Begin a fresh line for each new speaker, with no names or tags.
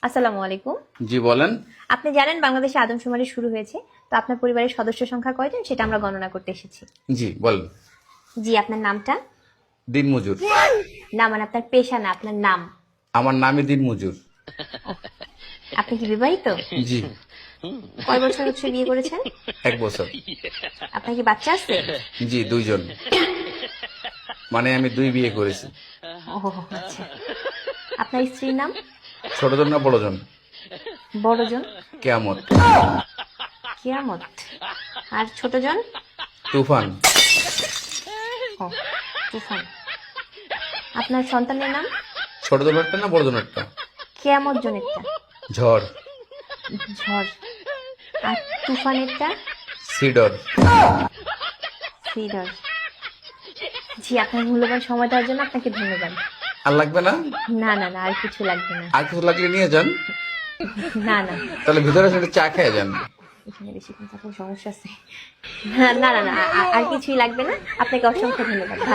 আসসালামু আলাইকুম।
জি বলেন।
আপনি জানেন বাংলাদেশে আদমশুমারি শুরু হয়েছে, তো আপনার পরিবারের সদস্য সংখ্যা কয়জন সেটা আমরা গণনা করতে এসেছি।
জি বলেন।
জি, আপনার নামটা?
দিনমজুর।
না, মানে আপনার পেশা না, আপনার নাম।
আমার নামই দিনমজুর।
আপনি কি বিবাহিত?
জি।
কয় বছর হচ্ছে বিয়ে করেছেন?
1 বছর।
আপনার কি বাচ্চা আছে?
জি 2 জন। মানে আমি 2 বিয়ে করেছি।
ও আচ্ছা। আপনার স্ত্রীর নাম?
ছোটজন না বড়জন?
বড়জন?
কেয়ামত।
কিয়ামত। আর ছোটজন?
তুফান।
ও তুফান। আপনার সন্তানের নাম?
ছোটজনেরটা না বড়জনেরটা?
কিয়ামত জনেরটা?
ঝড়।
ঝড়। আর তুফানেরটা?
সিডর।
সিডর। জি, আপনার মূল্যবান সময় দেওয়ার জন্য আপনাকে ধন্যবাদ।
আর লাগবে না?
না না না, আর কিছু লাগবে না।
আর কিছু লাগলে নিয়ে যান।
না না,
তাহলে ভিতরে এসে চা খেয়ে যান।
এখানে বেশি সমস্যা আছে। না না না, আর কিছুই লাগবে না। আপনাকে অসংখ্য ধন্যবাদ। ভালো